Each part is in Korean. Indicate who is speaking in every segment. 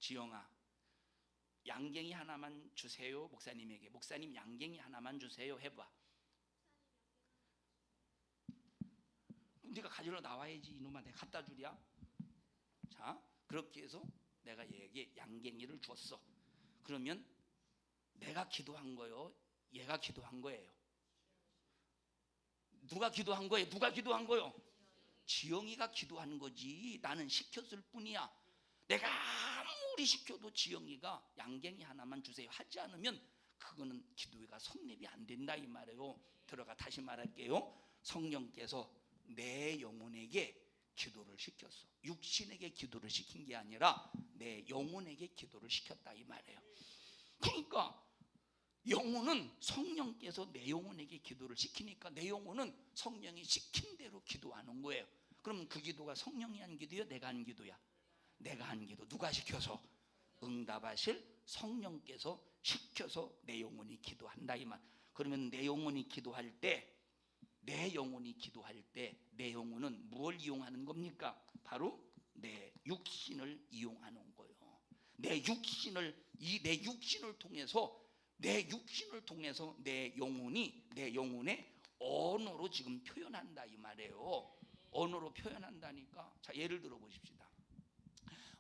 Speaker 1: 지영아, 양갱이 하나만 주세요. 목사님에게. 목사님 양갱이 하나만 주세요. 해봐. 네가 가지러 나와야지. 이놈아, 내가 갖다 주랴. 자, 그렇게 해서 내가 얘에게 양갱이를 줬어. 그러면 내가 기도한 거요, 얘가 기도한 거예요? 누가 기도한 거예요? 누가 기도한 거요? 지영이가 기도한 거지. 나는 시켰을 뿐이야. 내가 아무리 시켜도 지영이가 양갱이 하나만 주세요 하지 않으면 그거는 기도가 성립이 안 된다 이 말이에요. 들어가 다시 말할게요. 성령께서 내 영혼에게 기도를 시켰어. 육신에게 기도를 시킨 게 아니라 내 영혼에게 기도를 시켰다 이 말이에요. 그러니까 영혼은 성령께서 내 영혼에게 기도를 시키니까 내 영혼은 성령이 시킨 대로 기도하는 거예요. 그러면 그 기도가 성령이 한 기도야, 내가 한 기도야? 내가 한 기도. 누가 시켜서? 응답하실 성령께서 시켜서 내 영혼이 기도한다 이 말. 그러면 내 영혼이 기도할 때, 내 영혼이 기도할 때 내 영혼은 무엇을 이용하는 겁니까? 바로 내 육신을 이용하는 거예요. 내 육신을 통해서 내 영혼이 내 영혼의 언어로 지금 표현한다 이 말이에요. 언어로 표현한다니까. 자, 예를 들어 보십시다.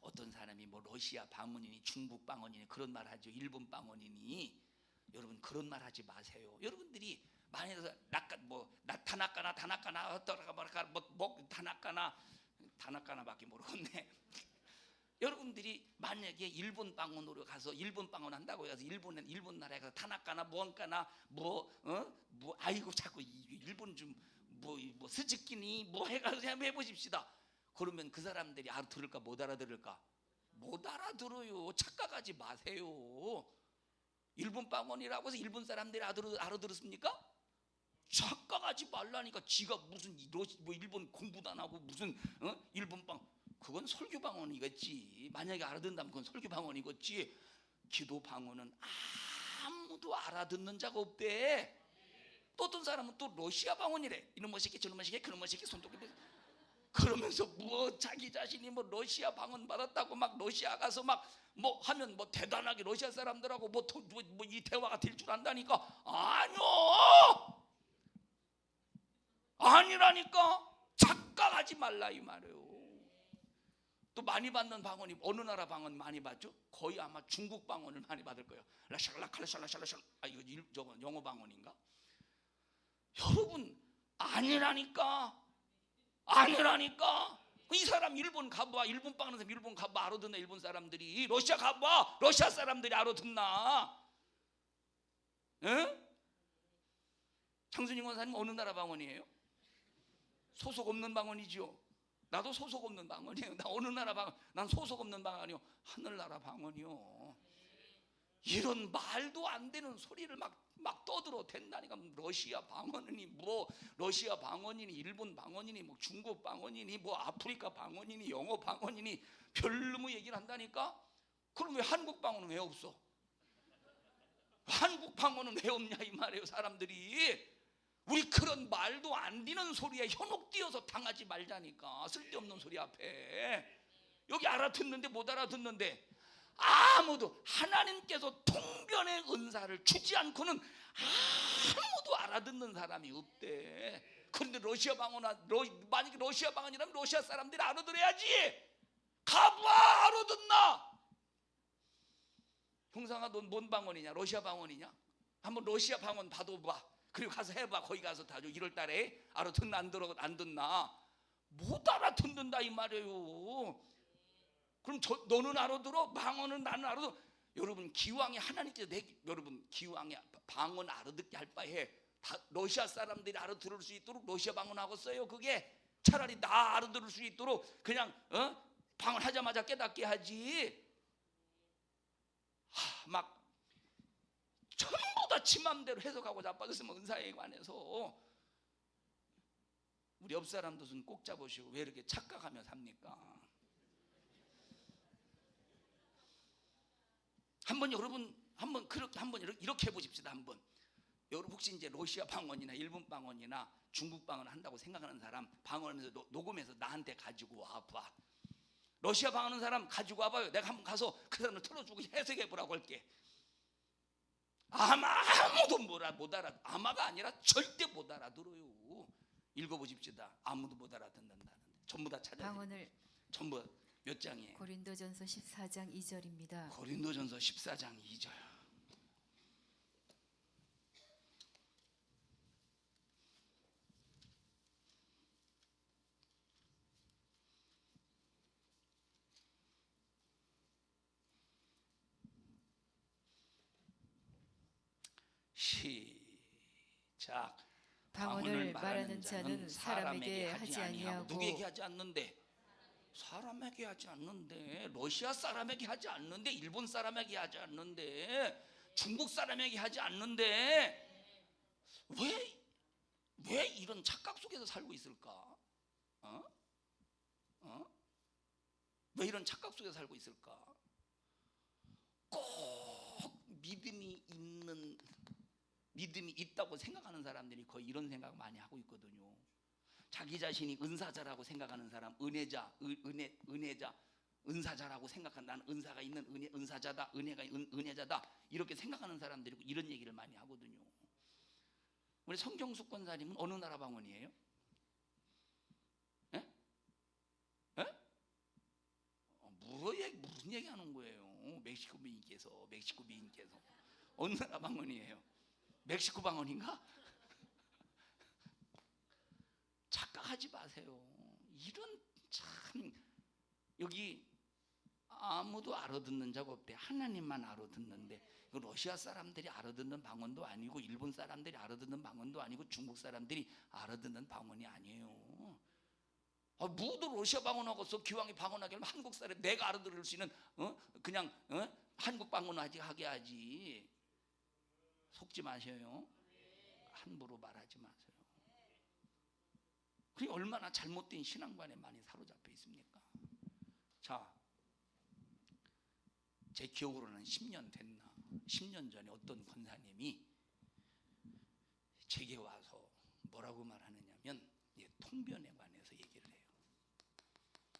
Speaker 1: 어떤 사람이 뭐 러시아 방언이니 중국 방언이니 그런 말 하죠. 일본 방언이니. 여러분 그런 말 하지 마세요. 여러분들이 만약에 다나까나 다나까나밖에 모르겠네. 여러분들이 만약에 일본 방언으로 가서 일본 방언 한다고 해서 일본 나라에 가서 타나까나 무언까나 아이고 자꾸 일본 좀 뭐 스즈키니 뭐 해가지고 한번 해보십시다. 그러면 그 사람들이 알아들을까 못 알아들을까? 못 알아들어요. 착각하지 마세요. 일본 방언이라고 해서 일본 사람들이 알아들었습니까? 착각하지 말라니까. 지가 무슨 일본 공부도 안 하고 무슨 일본 그건 설교 방언이겠지. 만약에 알아듣는다면 그건 설교 방언이겠지. 기도 방언은 아무도 알아듣는 자가 없대. 또 어떤 사람은 또 러시아 방언이래. 이놈의 새끼 저놈의 새끼 그놈의 새끼 손톱 그러면서 뭐 자기 자신이 뭐 러시아 방언 받았다고 막 러시아 가서 막 뭐 하면 뭐 대단하게 러시아 사람들하고 뭐 이 대화가 될 줄 안다니까. 아니요, 아니라니까. 착각하지 말라 이 말이에요. 또 많이 받는 방언이 어느 나라 방언 많이 받죠? 거의 아마 중국 방언을 많이 받을 거예요. 라샬라칼라샬라샬라샬. 이거 저거 영어 방언인가? 여러분 아니라니까. 이 사람 일본 가봐. 일본 방언 사람 일본 가봐. 알아듣나? 일본 사람들이. 러시아 가봐. 러시아 사람들이 알아듣나? 응? 창순이 권사님 어느 나라 방언이에요? 소속 없는 방언이죠. 나도 소속 없는 방언이에요. 나 어느 나라 방언? 난 소속 없는 방언이요. 하늘나라 방언이요. 이런 말도 안 되는 소리를 막 떠들어 댄다니까. 러시아 방언이니 뭐 러시아 방언이니 일본 방언이니 뭐 중국 방언이니 뭐 아프리카 방언이니 영어 방언이니 별놈의 얘기를 한다니까. 그럼 왜 한국 방언은 왜 없어? 한국 방언은 왜 없냐 이 말이에요. 사람들이 우리 그런 말도 안 되는 소리에 현혹되어서 당하지 말자니까. 쓸데없는 소리 앞에. 여기 알아듣는데 못 알아듣는데 아무도 하나님께서 통변의 은사를 주지 않고는 아무도 알아듣는 사람이 없대. 그런데 러시아 방언 만약에 러시아 방언이라면 러시아 사람들이 알아들어야지. 가봐. 알아듣나? 형상아 넌 뭔 방언이냐? 러시아 방언이냐? 한번 러시아 방언 봐봐. 그리고 가서 해봐. 거기 가서 다 1월 달에 알아듣나 안 듣나? 못 알아듣는다 이 말이에요. 그럼 너는 알아들어? 방언은 나는 알아들어? 여러분 기왕에 하나님께서 여러분 기왕에 방언 알아듣게 할 바에 러시아 사람들이 알아들을 수 있도록 러시아 방언 하겠어요? 그게 차라리 나 알아들을 수 있도록 그냥 방언 하자마자 깨닫게 하지. 막 전부 다 지 맘대로 해석하고 자빠졌으면 은사에 관해서. 우리 옆 사람도 손 꼭 잡으시고 왜 이렇게 착각하며 삽니까? 여러분 한번 이렇게 해보십시다. 여러분 혹시 이제 러시아 방언이나 일본 방언이나 중국 방언 한다고 생각하는 사람 방언하면서 녹음해서 나한테 가지고 와봐. 러시아 방언하는 사람 가지고 와봐요. 내가 한번 가서 그 사람을 틀어주고 해석해 보라고 할게. 아무도 못 알아. 아마가 아니라 절대 못 알아들어요. 읽어보십시다. 아무도 못 알아듣는다는데 전부 다 찾아야 돼요.
Speaker 2: 방언을
Speaker 1: 전부 몇 장이에요?
Speaker 2: 고린도전서 14장 2절입니다.
Speaker 1: 고린도전서 14장 2절. 시작.
Speaker 2: 방언을 말하는 자는 사람에게 하지 아니하고
Speaker 1: 누구에게 하지 않는데? 사람에게 하지 않는데, 러시아 사람에게 하지 않는데, 일본 사람에게 하지 않는데, 중국 사람에게 하지 않는데, 왜 이런 착각 속에서 살고 있을까? 왜 이런 착각 속에서 살고 있을까? 꼭 믿음이 있다고 생각하는 사람들이 거의 이런 생각 많이 하고 있거든요. 자기 자신이 은사자라고 생각하는 사람, 은혜자, 은사자라고 생각한, 나는 은사가 있는 은사자다, 은혜자다 이렇게 생각하는 사람들이 이런 얘기를 많이 하거든요. 우리 성경숙 권사님은 어느 나라 방언이에요? 예? 예? 무슨 얘기하는 거예요? 멕시코 미인께서 어느 나라 방언이에요? 멕시코 방언인가? 착각하지 마세요. 이런 참 여기 아무도 알아듣는 자가 없대. 하나님만 알아듣는데, 러시아 사람들이 알아듣는 방언도 아니고, 일본 사람들이 알아듣는 방언도 아니고, 중국 사람들이 알아듣는 방언이 아니에요. 모두 러시아 방언하고서 기왕이 방언하게 하면 한국 사람 내가 알아들을 수 있는 그냥 한국 방언 하게 하지. 속지 마셔요. 함부로 말하지 마세요. 그게 얼마나 잘못된 신앙관에 많이 사로잡혀 있습니까? 자, 제 기억으로는 10년 됐나? 10년 전에 어떤 권사님이 제게 와서 뭐라고 말하느냐면, 통변에 관해서 얘기를 해요.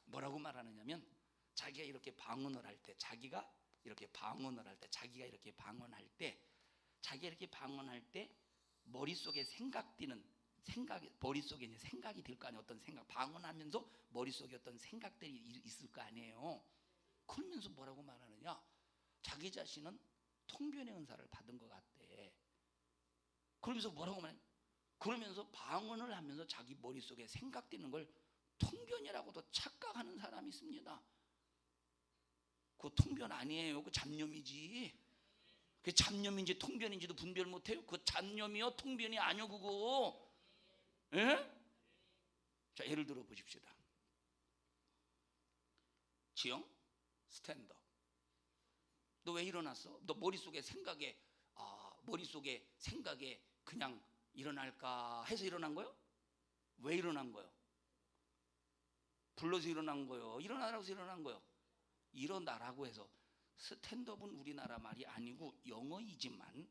Speaker 1: 뭐라고 말하느냐면, 자기가 이렇게 방언을 할 때, 자기가 이렇게 방언할 때 머릿속에 머릿속에 이제 생각이 들 거 아니에요. 어떤 생각, 방언하면서 머릿속에 어떤 생각들이 있을 거 아니에요. 그러면서 뭐라고 말하느냐, 자기 자신은 통변의 은사를 받은 것 같대. 그러면서 뭐라고 말해? 그러면서 방언을 하면서 자기 머릿속에 생각되는 걸 통변이라고도 착각하는 사람이 있습니다. 그거 통변 아니에요. 그 잡념이지. 그 잡념인지 통변인지도 분별 못해요. 그 잡념이요 통변이 아니요 그거. 예? 자, 예를 들어 보십시다. 지영, 스탠드업. 너 왜 일어났어? 너 머릿속에 생각에 그냥 일어날까 해서 일어난 거요? 왜 일어난 거요? 불러서 일어난 거요? 일어나라고 해서 일어난 거요? 일어나라고 해서. 스탠드업은 우리나라 말이 아니고 영어이지만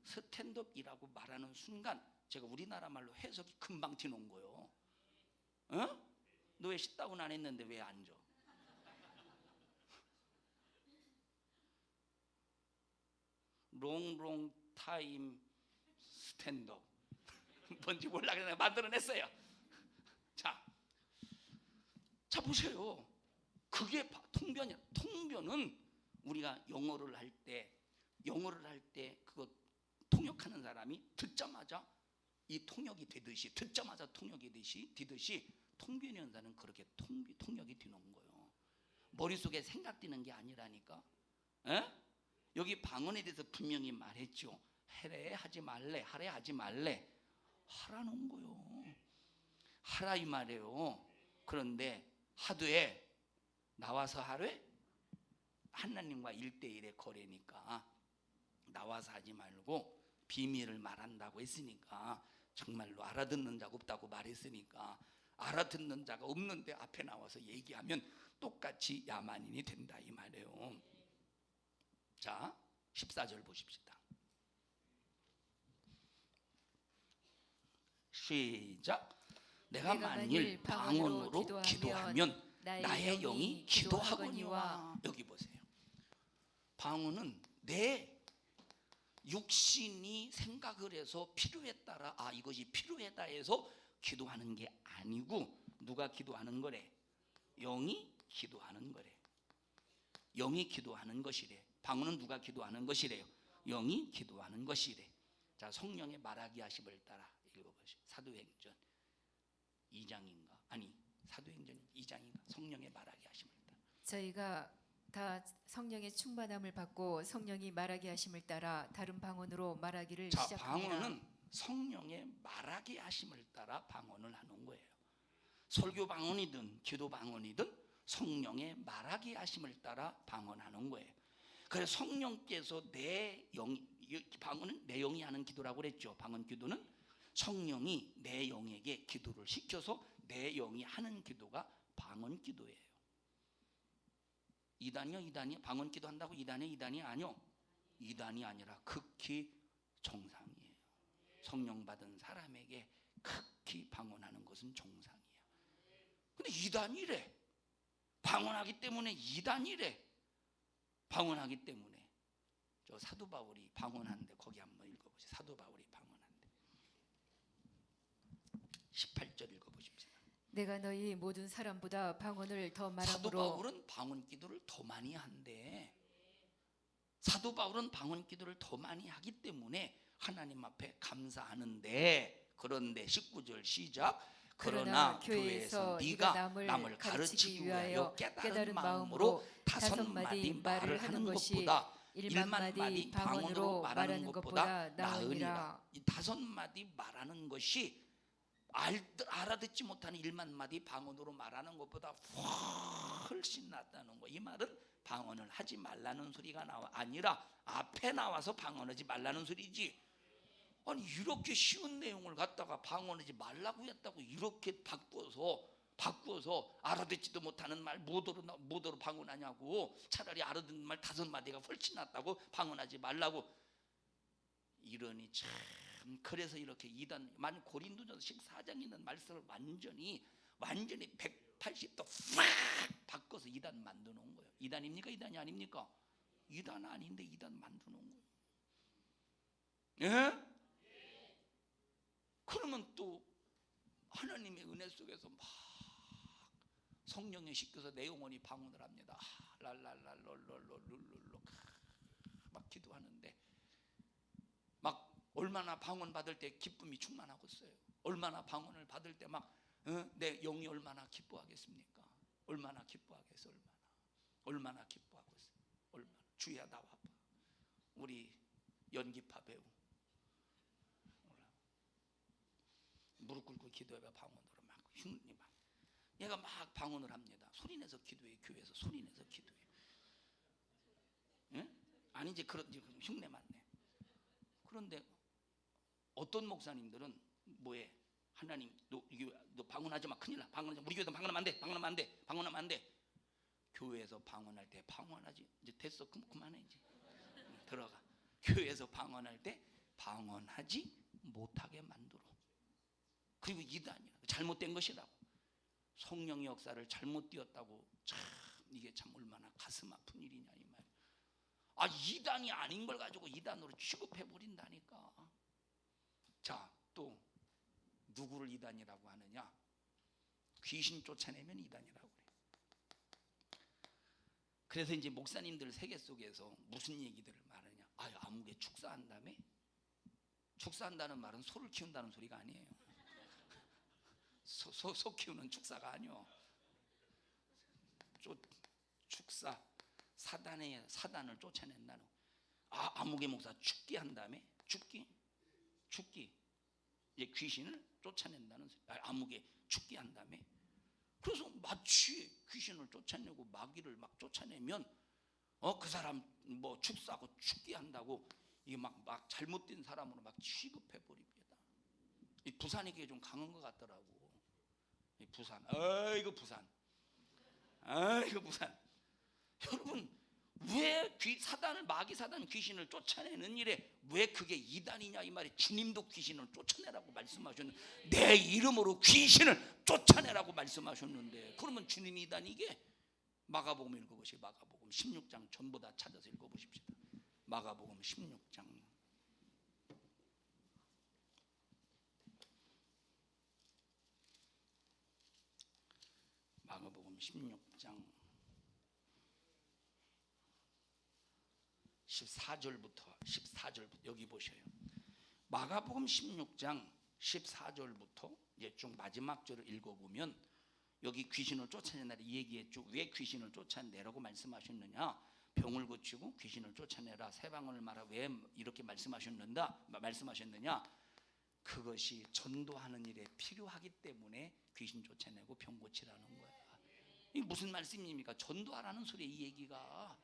Speaker 1: 스탠드업이라고 말하는 순간 제가 우리나라 말로 해석이 금방 튀는 거예요. 너 왜 sit-down 안 했는데 왜 앉아? long time 스탠드업 뭔지 몰라 그냥 만들어냈어요. 자 보세요. 그게 통변이야. 통변은 우리가 영어를 할 때 그거 통역하는 사람이 듣자마자 통역이 되듯이 통변의 은사는 그렇게 통역이 되는 거예요. 머릿속에 생각되는 게 아니라니까. 여기 방언에 대해서 분명히 말했죠. 하래 하지 말래, 하라는 거요. 하라 이 말이에요. 그런데 하되 나와서 하래? 하나님과 1대1의 거래니까 나와서 하지 말고 비밀을 말한다고 했으니까, 정말로 알아듣는 자가 없다고 말했으니까 알아듣는 자가 없는데 앞에 나와서 얘기하면 똑같이 야만인이 된다 이 말이에요. 자 14절 보십시다. 시작. 내가 만일 방언으로 기도하면 나의 영이 기도하거니와. 여기 보세요. 방언은 내 육신이 생각을 해서 필요에 따라 이것이 필요하다 해서 기도하는 게 아니고, 누가 기도하는 거래? 영이 기도하는 거래. 영이 기도하는 것이래. 방언은 누가 기도하는 것이래요? 영이 기도하는 것이래. 자, 성령의 말하기 하심을 따라 읽어보시죠. 사도행전 2장인가? 아니, 사도행전 2장인가? 성령의 말하기 하심을 따라.
Speaker 2: 저희가 다 성령의 충만함을 받고 성령이 말하게 하심을 따라 다른 방언으로 말하기를
Speaker 1: 자,
Speaker 2: 시작합니다.
Speaker 1: 방언은 성령의 말하게 하심을 따라 방언을 하는 거예요. 설교 방언이든 기도 방언이든 성령의 말하게 하심을 따라 방언하는 거예요. 그래서 성령께서 방언은 내 영이 하는 기도라고 그랬죠. 방언 기도는 성령이 내 영에게 기도를 시켜서 내 영이 하는 기도가 방언 기도예요. 이단이요? 방언 기도 한다고 이단이 아니요. 이단이 아니라 극히 정상이에요. 성령 받은 사람에게 극히 방언하는 것은 정상이에요. 근데 이단이래. 방언하기 때문에 이단이래. 방언하기 때문에. 저 사도 바울이 방언한데 거기 한번 읽어보세요. 사도 바울이 방언한데 18절 읽어보십시오.
Speaker 2: 내가 너희 모든 사람보다 방언을 더 말함으로.
Speaker 1: 사도 바울은 방언 기도를 더 많이 한대. 사도 바울은 방언 기도를 더 많이 하기 때문에 하나님 앞에 감사하는데, 그런데 19절 시작. 그러나 교회에서 네가 남을 가르치기 위하여 깨달은 마음으로 5마디 말을 하는 것보다 1만마디 방언으로 말하는 것보다 나으니라. 이 5마디 말하는 것이 알아듣지 못하는 1만마디 방언으로 말하는 것보다 훨씬 낫다는 거. 이 말은 방언을 하지 말라는 소리가 아니라 앞에 나와서 방언하지 말라는 소리지. 아니, 이렇게 쉬운 내용을 갖다가 방언하지 말라고 했다고 이렇게 바꾸어서 알아듣지도 못하는 말 뭐더러 방언하냐고. 차라리 알아듣는 말 5마디가 훨씬 낫다고 방언하지 말라고. 이러니 참, 그래서 이렇게 만 고린도전서 14장에 있는 말씀을 완전히 180도 팍 바꿔서 이단 만들어 놓은 거예요. 이단입니까? 이단이 아닙니까? 이단 아닌데 이단 만들어 놓은 거예요. 예? 그러면 또 하나님의 은혜 속에서 막 성령에 시켜서 내 영혼이 방언을 합니다. 랄랄랄롤롤롤롤롤 막 기도하는데 막 얼마나 방언 받을 때 기쁨이 충만하겠어요. 얼마나 방언을 받을 때 막 내 영이 얼마나 기뻐하겠습니까? 얼마나 기뻐하겠어. 얼마나 기뻐하겠어. 얼마나. 주야 나와봐. 우리 연기파 배우 무릎 꿇고 기도해봐. 방언으로 막 흉내 막. 얘가 막 방언을 합니다. 소리내서 기도해. 교회에서 소리내서 기도해. 응? 아니지, 그런지 흉내만 내. 그런데 어떤 목사님들은 뭐해? 하나님, 너 방언하지 마. 큰일 나. 방언하지 마. 우리 교회에서 방언하면 안 돼. 방언하면 안 돼. 교회에서 방언할 때 방언하지. 이제 됐어. 그만해 이제. 들어가. 교회에서 방언할 때 방언하지 못하게 만들어. 그리고 이단이라 잘못된 것이라고. 성령의 역사를 잘못 띄었다고. 참, 이게 참 얼마나 가슴 아픈 일이냐 이 말. 이단이 아닌 걸 가지고 이단으로 취급해 버린다니까. 자, 또 누구를 이단이라고 하느냐? 귀신 쫓아내면 이단이라고 그래. 그래서 이제 목사님들 세계 속에서 무슨 얘기들을 말하냐? 아무개 축사한다며? 축사한다는 말은 소를 키운다는 소리가 아니에요. 소 키우는 축사가 아니요. 축사, 사단을 쫓아낸다는. 아무개 목사 죽기 한다며? 죽기. 이제 귀신을 쫓아낸다는 소리. 아무개 죽기 한다며? 그래서 마치 귀신을 쫓아내고 마귀를 막 쫓아내면 그 사람 뭐 축사하고 죽기 한다고 이게 막 잘못된 사람으로 막 취급해 버립니다. 이 부산이 그게 좀 강한 것 같더라고. 이 부산. 아이고 부산. 여러분, 왜 사단을 마귀 사단 귀신을 쫓아내는 일에 왜 그게 이단이냐 이 말이. 주님도 귀신을 쫓아내라고 말씀하셨는데 내 이름으로 귀신을 쫓아내라고 말씀하셨는데 그러면 주님이 이단이게? 마가복음 읽어보시죠. 마가복음 16장 전부 다 찾아서 읽어보십시오. 마가복음 16장 마가복음 16장 14절부터 여기 보셔요. 마가복음 16장 14절부터 이제 쭉 마지막 절을 읽어보면 여기 귀신을 쫓아내라 얘기했죠. 왜 귀신을 쫓아내라고 말씀하셨느냐? 병을 고치고 귀신을 쫓아내라 세방언을 말하. 왜 이렇게 말씀하셨느냐? 그것이 전도하는 일에 필요하기 때문에 귀신 쫓아내고 병 고치라는 거야. 이게 무슨 말씀입니까? 전도하라는 소리 이 얘기가.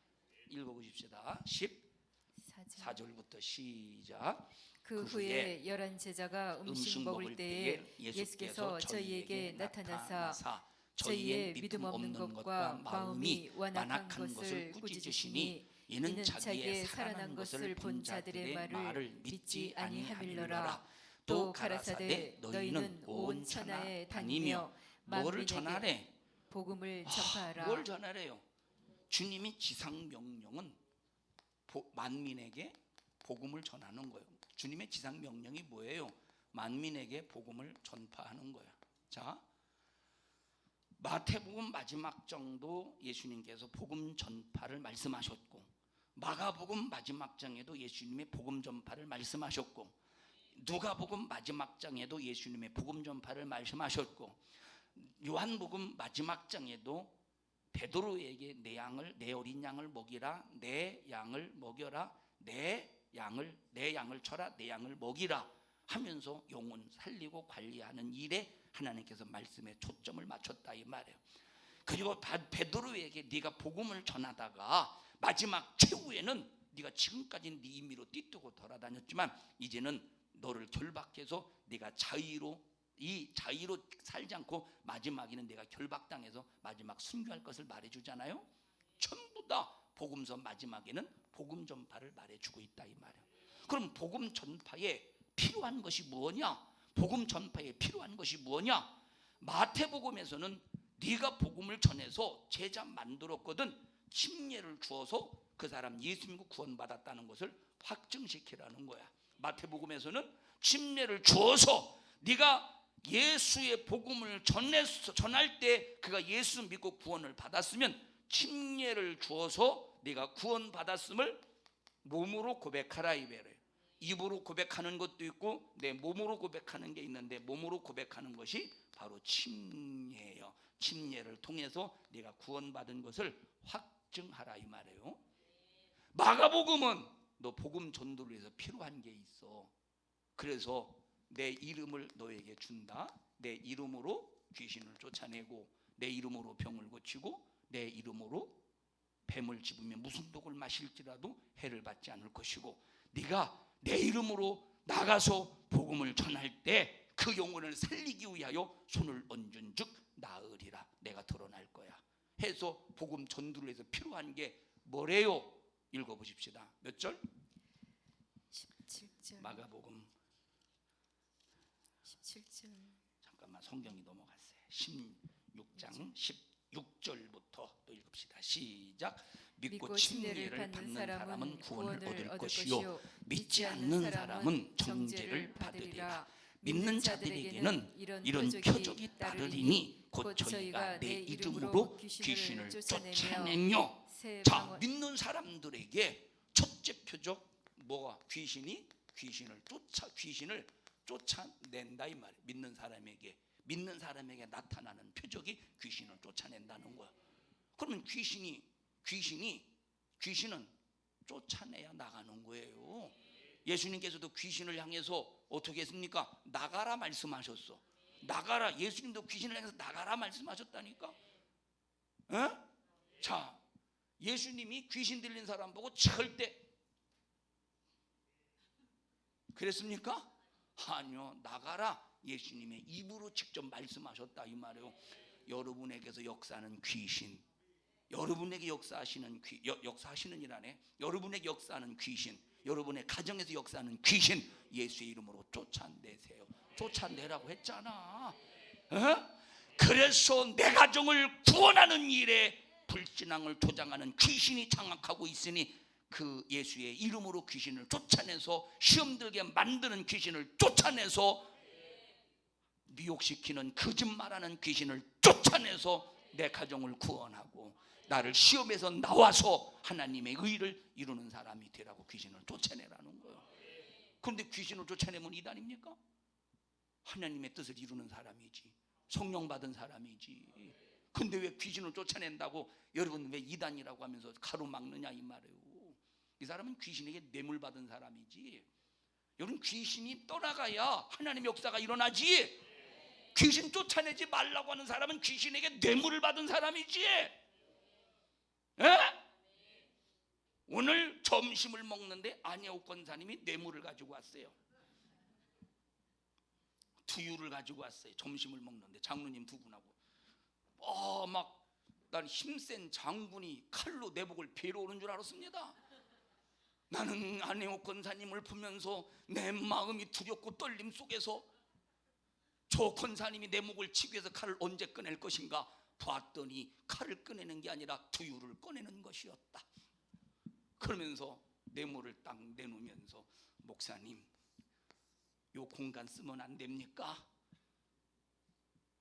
Speaker 1: 읽어보십시다. 14절부터 시작.
Speaker 2: 그 후에 11 제자가 음식 먹을 때에 예수께서 저희에게 나타나사 저희의 믿음 없는 것과 마음이 완악한 것을 꾸짖으시니 이는 자기의 살아난 것을 본 자들의 말을 믿지 아니함일러라. 또 가라사대 너희는 온 천하에 다니며
Speaker 1: 뭐를 전하래?
Speaker 2: 복음을 전파하라.
Speaker 1: 뭘 전하래요? 주님이 지상 명령은 만민에게 복음을 전하는 거예요. 주님의 지상 명령이 뭐예요? 만민에게 복음을 전파하는 거야. 자, 마태복음 마지막 장도 예수님께서 복음 전파를 말씀하셨고, 마가복음 마지막 장에도 예수님의 복음 전파를 말씀하셨고, 누가복음 마지막 장에도 예수님의 복음 전파를 말씀하셨고, 요한복음 마지막 장에도 베드로에게 내 어린 양을 먹이라, 내 양을 먹여라, 내 양을 쳐라, 내 양을 먹이라 하면서 영혼 살리고 관리하는 일에 하나님께서 말씀에 초점을 맞췄다 이 말이에요. 그리고 베드로에게 네가 복음을 전하다가 마지막 최후에는 네가 지금까지는 네 임의로 띠뜨고 돌아다녔지만 이제는 너를 결박해서 네가 자의로 살지 않고 마지막에는 내가 결박당해서 마지막 순교할 것을 말해주잖아요. 전부 다 복음서 마지막에는 복음 전파를 말해주고 있다 이 말이에요. 그럼 복음 전파에 필요한 것이 무엇이냐? 복음 전파에 필요한 것이 무엇이냐? 마태복음에서는 네가 복음을 전해서 제자 만들었거든 침례를 주어서 그 사람 예수 믿고 구원받았다는 것을 확증시키라는 거야. 마태복음에서는 침례를 주어서 네가 예수의 복음을 전할 때 그가 예수 믿고 구원을 받았으면 침례를 주어서 네가 구원받았음을 몸으로 고백하라 이베래요. 입으로 고백하는 것도 있고 내 몸으로 고백하는 게 있는데 몸으로 고백하는 것이 바로 침례예요. 침례를 통해서 네가 구원받은 것을 확증하라 이 말이에요. 마가복음은 너 복음 전도를 위해서 필요한 게 있어. 그래서 내 이름을 너에게 준다. 내 이름으로 귀신을 쫓아내고 내 이름으로 병을 고치고 내 이름으로 뱀을 집으면 무슨 독을 마실지라도 해를 받지 않을 것이고 네가 내 이름으로 나가서 복음을 전할 때 그 영혼을 살리기 위하여 손을 얹은 즉 나으리라. 내가 드러날 거야 해서 복음 전도를 해서 필요한 게 뭐래요? 읽어보십시다. 몇 절?
Speaker 2: 17절.
Speaker 1: 마가복음
Speaker 2: 17절.
Speaker 1: 잠깐만 성경이 넘어갔어요. 16장 16절부터 또 읽읍시다. 시작. 믿고 침례를 받는 사람은 구원을 얻을 것이요 믿지 않는 사람은 정죄를 받으리라. 믿는 자들에게는 이런 표적이 따르리니 곧 저희가 내 이름으로 귀신을 쫓아내며. 자, 믿는 사람들에게 첫째 표적 뭐가? 귀신을 쫓아낸다 이 말이에요. 믿는 사람에게 나타나는 표적이 귀신을 쫓아낸다는 거야. 그러면 귀신은 쫓아내야 나가는 거예요. 예수님께서도 귀신을 향해서 어떻게 했습니까? 나가라 말씀하셨어. 나가라. 예수님도 귀신을 향해서 나가라 말씀하셨다니까. 자, 예수님이 귀신 들린 사람 보고 절대 그랬습니까? 아니요. 나가라. 예수님의 입으로 직접 말씀하셨다 이 말이에요. 여러분에게서 역사하는 귀신 여러분에게 역사하시는 일안에 여러분에게 역사하는 귀신, 여러분의 가정에서 역사하는 귀신 예수의 이름으로 쫓아내세요. 쫓아내라고 했잖아. 그래서 내 가정을 구원하는 일에 불신앙을 조장하는 귀신이 장악하고 있으니 그 예수의 이름으로 귀신을 쫓아내서 시험 들게 만드는 귀신을 쫓아내서 미혹시키는 거짓말하는 귀신을 쫓아내서 내 가정을 구원하고 나를 시험에서 나와서 하나님의 의를 이루는 사람이 되라고 귀신을 쫓아내라는 거예요. 그런데 귀신을 쫓아내면 이단입니까? 하나님의 뜻을 이루는 사람이지, 성령 받은 사람이지. 근데 왜 귀신을 쫓아낸다고 여러분 왜 이단이라고 하면서 가로막느냐 이 말이에요. 이 사람은 귀신에게 뇌물 받은 사람이지. 여러분 귀신이 떠나가야 하나님의 역사가 일어나지. 귀신 쫓아내지 말라고 하는 사람은 귀신에게 뇌물을 받은 사람이지. 오늘 점심을 먹는데 안혜옥 권사님이 뇌물을 가지고 왔어요. 두유를 가지고 왔어요. 점심을 먹는데 장로님 두 분하고 막 난 힘센 장군이 칼로 내 목을 베러 오는 줄 알았습니다. 나는 안혜옥 권사님을 보면서 내 마음이 두렵고 떨림 속에서 저 권사님이 내 목을 치기 위해서 칼을 언제 꺼낼 것인가 봤더니 칼을 꺼내는 게 아니라 두유를 꺼내는 것이었다. 그러면서 뇌물을 딱 내놓으면서 목사님 요 공간 쓰면 안 됩니까?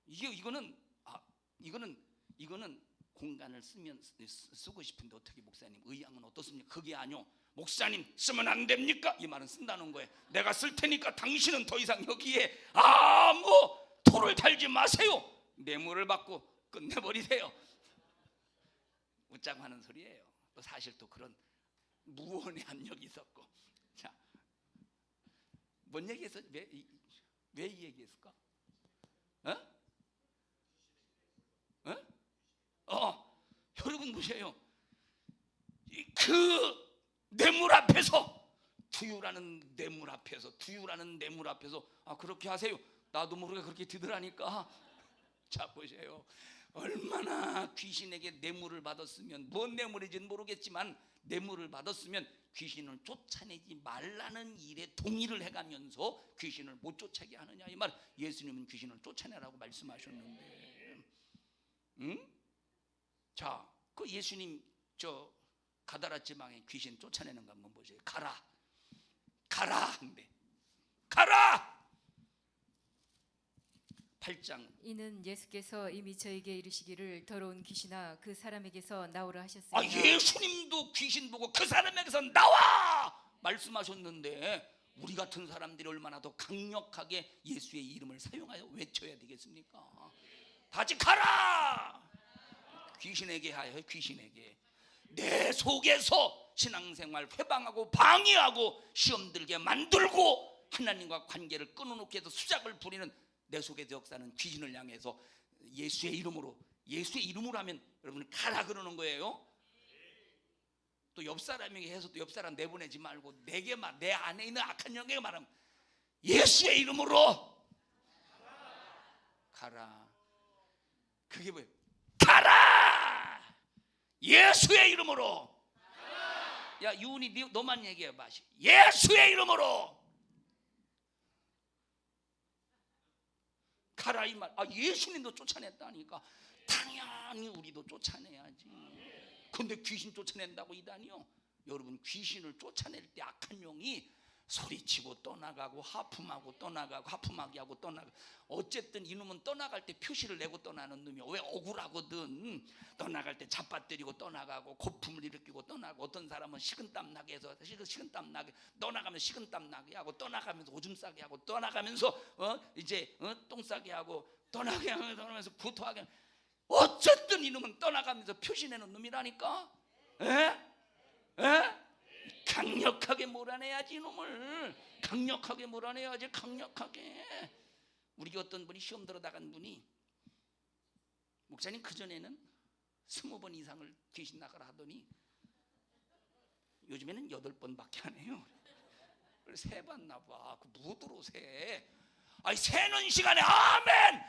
Speaker 1: 이거는 공간을 쓰고 싶은데 어떻게 목사님 의향은 어떻습니까? 그게 아니요. 목사님 쓰면 안 됩니까? 이 말은 쓴다는 거예요. 내가 쓸 테니까 당신은 더 이상 여기에 아무 토를 달지 마세요. 뇌물을 받고 끝내버리세요. 웃자고 하는 소리예요. 또 사실 또 그런 무언의 압력이 있었고. 자, 뭔 얘기했어? 왜 이 얘기했을까? 여러분 보세요. 그 뇌물 앞에서 두유라는 뇌물 앞에서 그렇게 하세요. 나도 모르게 그렇게 되더라니까. 자 보세요. 얼마나 귀신에게 뇌물을 받았으면 뭔 뇌물인지는 모르겠지만 뇌물을 받았으면 귀신을 쫓아내지 말라는 일에 동의를 해가면서 귀신을 못 쫓아게 하느냐 이 말. 예수님은 귀신을 쫓아내라고 말씀하셨는데, 자, 그 예수님 저 가다라 지방에 귀신 쫓아내는 거 한번 보세요. 가라 한대. 가라. 8장.
Speaker 2: 이는 예수께서 이미 저에게 이르시기를 더러운 귀신아 그 사람에게서 나오라 하셨으나.
Speaker 1: 예수님도 귀신 보고 그 사람에게서 나와 말씀하셨는데 우리 같은 사람들이 얼마나 더 강력하게 예수의 이름을 사용하여 외쳐야 되겠습니까? 다 같이 가라. 귀신에게 하여 귀신에게 내 속에서 신앙생활 회방하고 방해하고 시험 들게 만들고 하나님과 관계를 끊어놓게 해서 수작을 부리는 내 속에서 역사는 귀신을 향해서 예수의 이름으로 하면 여러분 가라 그러는 거예요. 또 옆 사람에게 해서 또 옆 사람 내보내지 말고 내게만, 내 안에 있는 악한 영에게 말하면 예수의 이름으로 가라. 그게 뭐예요? 가라. 예수의 이름으로. 야 유은이 너만 얘기해봐. 예수의 이름으로 가라 이 말. 예수님도 쫓아냈다니까 당연히 우리도 쫓아내야지. 근데 귀신 쫓아낸다고 이다니요? 여러분 귀신을 쫓아낼 때 악한 영이 소리치고 떠나가고 하품하고 떠나가고 하품하게 하고 떠나가. 어쨌든 이놈은 떠나갈 때 표시를 내고 떠나는 놈이야. 왜? 억울하거든. 떠나갈 때 잡아때리고 떠나가고 고품을 일으키고 떠나고, 어떤 사람은 식은땀 나게 해서 식은땀 나게 떠나가면 식은땀 나게 하고, 떠나가면서 오줌 싸게 하고, 떠나가면서 똥 싸게 하고, 떠나면서 구토하게 하고. 어쨌든 이놈은 떠나가면서 표시내는 놈이라니까. 강력하게 몰아내야지 이놈을. 강력하게 몰아내야지. 강력하게. 우리 어떤 분이 시험 들어 나간 분이, 목사님 그전에는 20번 이상을 귀신 나가라 하더니 요즘에는 8번밖에 안 해요. 그래서 세 봤나 봐. 그 무드로 세. 세는 시간에 아멘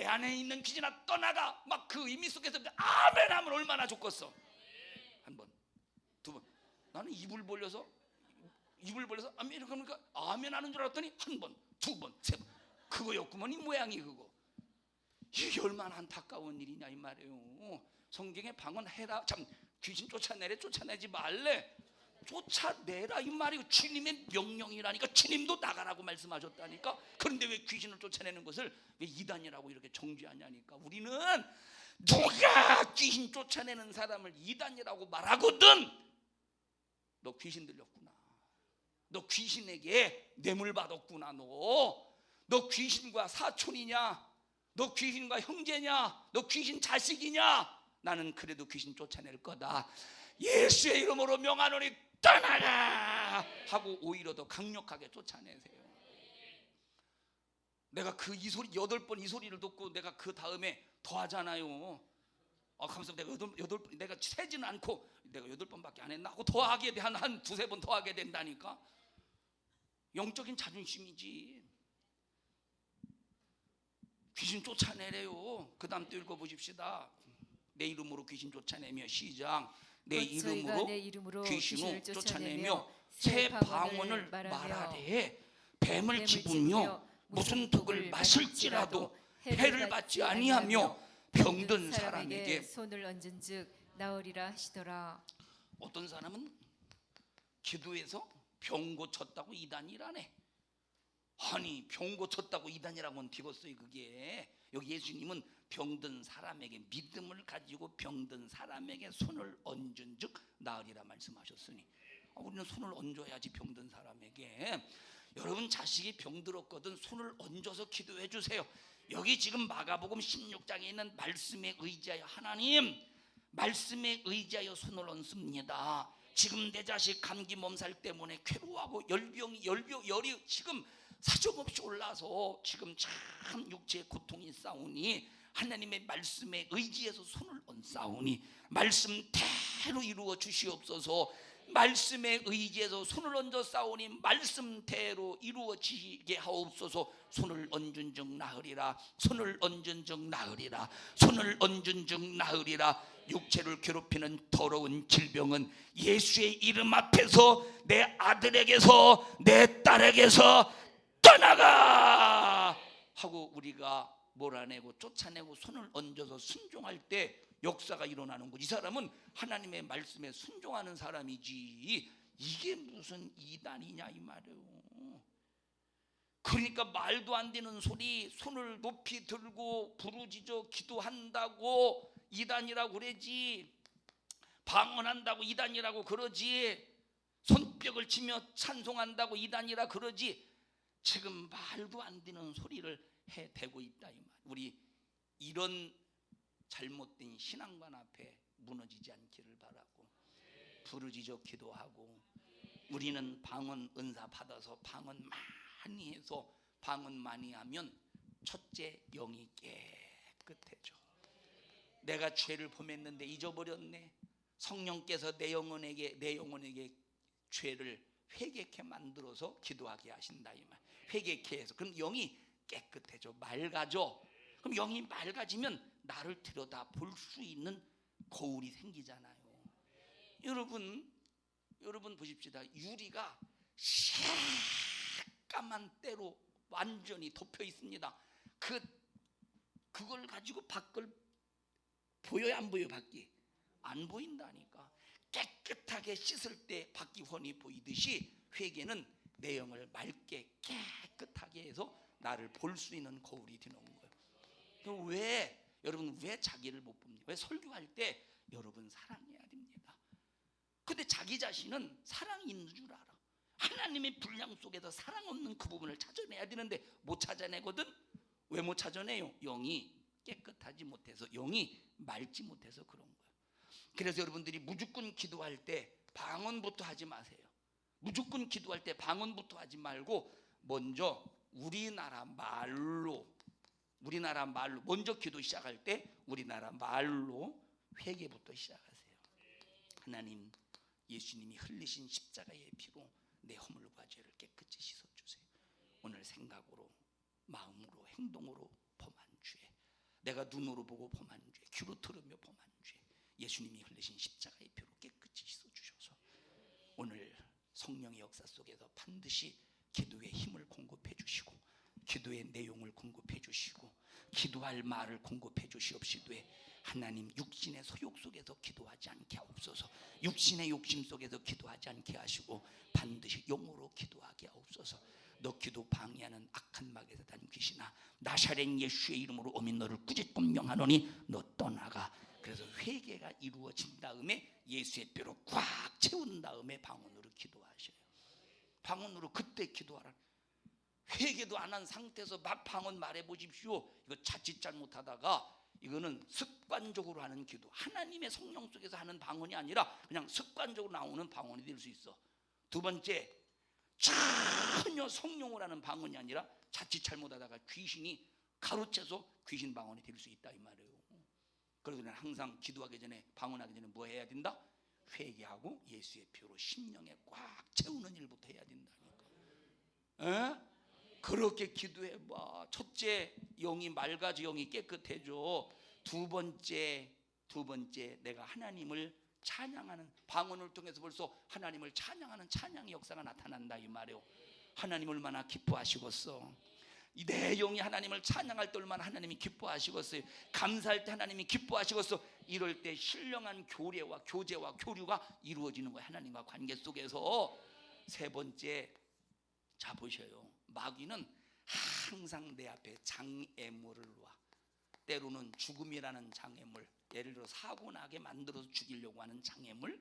Speaker 1: 내 안에 있는 귀신아 떠나가. 막 그 의미 속에서 아멘 하면 얼마나 좋겠어. 한 번, 두 번. 나는 입을 벌려서 아멘 이렇게 하니까 아멘 하는 줄 알았더니 한 번, 두 번, 세 번. 그거였구먼 이 모양이. 그거 이게 얼마나 안타까운 일이냐 이 말이에요. 성경에 방언해라. 참, 귀신 쫓아내지 말래. 쫓아내라 이 말이고, 주님의 명령이라니까. 주님도 나가라고 말씀하셨다니까. 그런데 왜 귀신을 쫓아내는 것을 왜 이단이라고 이렇게 정죄하냐니까. 우리는 누가 귀신 쫓아내는 사람을 이단이라고 말하거든. 너 귀신 들렸구나. 너 귀신에게 뇌물 받았구나. 너 귀신과 사촌이냐? 너 귀신과 형제냐? 너 귀신 자식이냐? 나는 그래도 귀신 쫓아낼 거다. 예수의 이름으로 명하노니 떠나라 하고 오히려 더 강력하게 쫓아내세요. 내가 그 이 소리 8번 이 소리를 듣고 내가 그 다음에 더 하잖아요. 가면서 내가 8번, 내가 세지는 않고 내가 8번밖에 안 했나 하고 더 하게 돼. 한 두세 번 더 하게 된다니까. 영적인 자존심이지. 귀신 쫓아내래요. 그 다음 또 읽어보십시다. 내 이름으로 귀신 쫓아내며 시작. 내 이름으로 귀신을 쫓아내며 새 방언을 말하되 뱀을 집으며 무슨 독을 마실지라도 해를 받지 아니하며 병든 사람에게
Speaker 2: 손을 얹은즉 나으리라 하시더라.
Speaker 1: 어떤 사람은 기도해서 병 고쳤다고 이단이라네. 아니, 병 고쳤다고 이단이라고는 되겠어요. 그게 여기 예수님은 병든 사람에게 믿음을 가지고 병든 사람에게 손을 얹은즉 나으리라 말씀하셨으니, 우리는 손을 얹어야지. 병든 사람에게. 여러분 자식이 병들었거든 손을 얹어서 기도해 주세요. 여기 지금 마가복음 16장에 있는 말씀에 의지하여, 하나님 말씀에 의지하여 손을 얹습니다. 지금 내 자식 감기 몸살 때문에 괴로워하고 열이 지금 사정없이 올라서 지금 참 육체의 고통이 싸우니 하나님의 말씀에 의지해서 손을 얹사오니 말씀대로 이루어 주시옵소서. 말씀에 의지해서 손을 얹어 싸우니 말씀대로 이루어지게 하옵소서. 손을 얹은 즉 나으리라. 손을 얹은 즉 나으리라. 손을 얹은 즉 나으리라. 육체를 괴롭히는 더러운 질병은 예수의 이름 앞에서 내 아들에게서 내 딸에게서 떠나가 하고 우리가 몰아내고 쫓아내고 손을 얹어서 순종할 때 역사가 일어나는 거지. 이 사람은 하나님의 말씀에 순종하는 사람이지 이게 무슨 이단이냐 이 말이에요. 그러니까 말도 안 되는 소리, 손을 높이 들고 부르짖어 기도한다고 이단이라고 그러지, 방언한다고 이단이라고 그러지, 손뼉을 치며 찬송한다고 이단이라 그러지, 지금 말도 안 되는 소리를 해대고 있다 이 말. 우리 이런 잘못된 신앙관 앞에 무너지지 않기를 바라고 부르짖어 기도하고, 우리는 방언 은사 받아서 방언 많이 해서 방언 많이 하면 첫째 영이 깨끗해져. 내가 죄를 범했는데 잊어버렸네. 성령께서 내 영혼에게 죄를 회개케 만들어서 기도하게 하신다 이 말. 회개케 해서 그럼 영이 깨끗해져, 맑아져. 그럼 영이 맑아지면 나를 들여다 볼 수 있는 거울이 생기잖아요. 여러분 보십시다. 유리가 새까만 때로 완전히 덮여 있습니다. 그걸 가지고 밖을 보여야 안 보여? 밖이 안 보인다니까. 깨끗하게 씻을 때 밖이 훤히 보이듯이 회개는 내 영을 맑게 깨끗하게 해서 나를 볼 수 있는 거울이 되는 거예요. 여러분 왜 자기를 못 봅니까? 왜 설교할 때 여러분 사랑해야 됩니다. 근데 자기 자신은 사랑이 있는 줄 알아. 하나님의 분량 속에서 사랑 없는 그 부분을 찾아내야 되는데 못 찾아내거든. 왜 못 찾아내요? 영이 깨끗하지 못해서, 영이 맑지 못해서 그런 거예요. 그래서 여러분들이 무조건 기도할 때 방언부터 하지 마세요. 무조건 기도할 때 방언부터 하지 말고 먼저 우리나라 말로 먼저 기도 시작할 때 우리나라 말로 회개부터 시작하세요. 하나님, 예수님이 흘리신 십자가의 피로 내 허물과 죄를 깨끗이 씻어주세요. 오늘 생각으로, 마음으로, 행동으로 범한 죄 내가 눈으로 보고 범한 죄, 귀로 들으며 범한 죄, 예수님이 흘리신 십자가의 피로 깨끗이 씻어주셔서 오늘 성령의 역사 속에서 반드시 기도의 힘을 공급해 주시고 기도의 내용을 공급해 주시고 기도할 말을 공급해 주시옵시되 하나님 육신의 소욕 속에서 기도하지 않게 하옵소서. 육신의 욕심 속에서 기도하지 않게 하시고 반드시 영으로 기도하게 하옵소서. 너 기도 방해하는 악한 마귀에서 단 귀신아, 나사렛 예수의 이름으로 오면 너를 꾸짖고 명하노니 너 떠나가. 그래서 회개가 이루어진 다음에 예수의 뼈로 꽉 채운 다음에 방언으로 기도하셔요. 방언으로 그때 기도하라. 회개도 안 한 상태에서 막 방언 말해 보십시오. 이거 자칫 잘못하다가 이거는 습관적으로 하는 기도, 하나님의 성령 속에서 하는 방언이 아니라 그냥 습관적으로 나오는 방언이 될 수 있어. 두 번째, 전혀 성령을 하는 방언이 아니라 자칫 잘못하다가 귀신이 가로채서 귀신 방언이 될 수 있다 이 말이에요. 그래서 나는 항상 기도하기 전에 방언하기 전에 뭐 해야 된다? 회개하고 예수의 피로 심령에 꽉 채우는 일부터 해야 된다니까. 그렇게 기도해봐. 첫째, 영이 맑아져 영이 깨끗해져. 두 번째 내가 하나님을 찬양하는 방언을 통해서 벌써 하나님을 찬양하는 찬양의 역사가 나타난다 이 말이에요. 하나님 얼마나 기뻐하시겠어. 내 영이 하나님을 찬양할 때 얼마나 하나님이 기뻐하시겠어요. 감사할 때 하나님이 기뻐하시겠어. 이럴 때 신령한 교례와 교제와 교류가 이루어지는 거예요. 하나님과 관계 속에서. 세 번째, 자 보셔요. 마귀는 항상 내 앞에 장애물을 놔. 때로는 죽음이라는 장애물, 예를 들어 사고나게 만들어서 죽이려고 하는 장애물,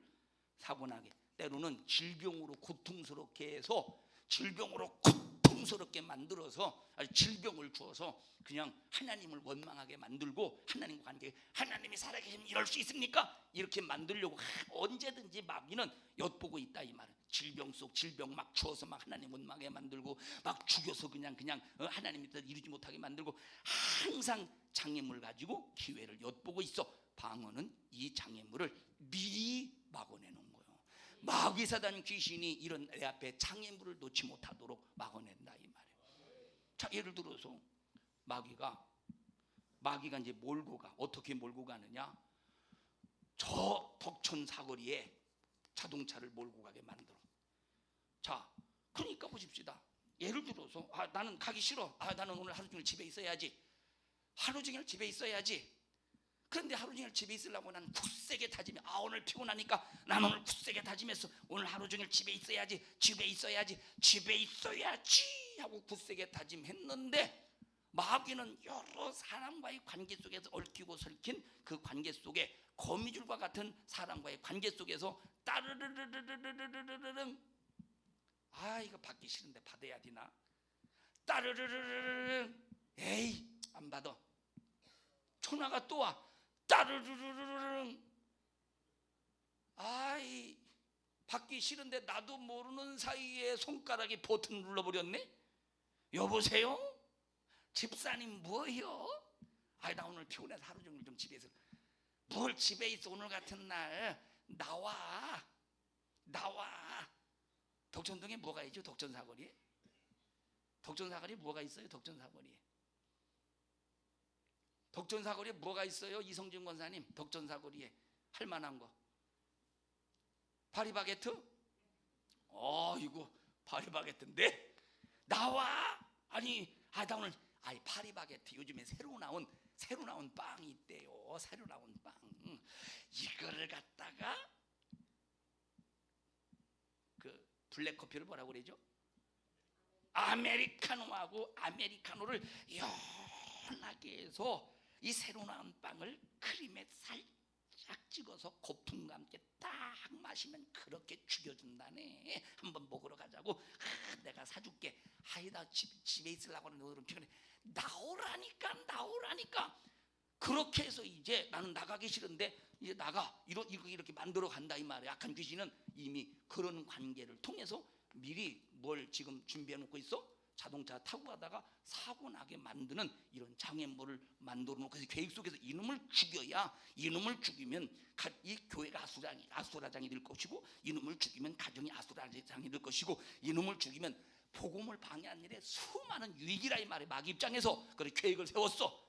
Speaker 1: 사고나게, 때로는 질병으로 고통스럽게 해서 질병으로 고통스럽게 만들어서 질병을 주어서 그냥 하나님을 원망하게 만들고 하나님과 관계, 하나님이 살아계시면 이럴 수 있습니까? 이렇게 만들려고 언제든지 마귀는 엿보고 있다 이 말은. 질병 속 질병 막 주어서 막 하나님 원망하게 만들고 막 죽여서 그냥 하나님이 이루지 못하게 만들고 항상 장애물 가지고 기회를 엿보고 있어. 방언은 이 장애물을 미리 막아내는 거예요. 마귀 사단 귀신이 이런 내 앞에 장애물을 놓지 못하도록 막아낸다 이 말이에요. 자, 예를 들어서 마귀가 이제 몰고 가. 어떻게 몰고 가느냐? 저 덕천 사거리에 자동차를 몰고 가게 만들어. 자, 그러니까 보십시다. 예를 들어서 나는 가기 싫어. 나는 오늘 하루 종일 집에 있어야지. 하루 종일 집에 있어야지. 그런데 하루 종일 집에 있으려고 나는 굳세게 다짐해. 오늘 피곤하니까 난 오늘 굳세게 다짐했어. 오늘 하루 종일 집에 있어야지. 집에 있어야지 하고 굳세게 다짐했는데 마귀는 여러 사람과의 관계 속에서 얽히고 설킨 그 관계 속에 거미줄과 같은 사람과의 관계 속에서 따르르르르르르르르 이거 받기 싫은데 받아야 되나? 따르르르르르 에이 안 받아. 전화가 또 와. 따르르르르르 받기 싫은데 나도 모르는 사이에 손가락이 버튼 눌러버렸네. 여보세요? 집사님 뭐요? 나 오늘 피곤해서 하루 종일 좀 집에 있어. 뭘 집에 있어? 오늘 같은 날 나와. 덕천동에 뭐가 있죠? 덕천사거리에? 덕천사거리에 뭐가 있어요? 덕천사거리에 뭐가 있어요? 이성진 권사님, 덕천사거리에 할 만한 거. 파리바게트? 이거 파리바게트인데? 나와! 나 오늘 파리바게트 요즘에 새로 나온 빵이 있대요. 새로 나온 빵. 이거를 갖다가 그 블랙커피를 뭐라고 그러죠? 아메리카노하고 아메리카노를 연하게 해서 이 새로 나온 빵을 크림에 살짝 찍어서 거품과 함께 딱 마시면 그렇게 죽여준다네. 한번 먹으러 가자고. 내가 사줄게. 나 집에 있으려고 하는데 오늘은 피곤해. 나오라니까. 그렇게 해서 이제 나는 나가기 싫은데 이제 나가. 이렇게 만들어 간다 이 말이야. 약한 귀신은 이미 그런 관계를 통해서 미리 뭘 지금 준비해 놓고 있어? 자동차 타고 가다가 사고 나게 만드는 이런 장애물을 만들어 놓고 계획 속에서 이놈을 죽여야, 이놈을 죽이면 이 교회가 아수라장이 될 것이고, 이놈을 죽이면 가정이 아수라장이 될 것이고, 이놈을 죽이면 복음을 방해하는 일에 수많은 유익이라 이 말이야. 마귀 입장에서 그래 계획을 세웠어.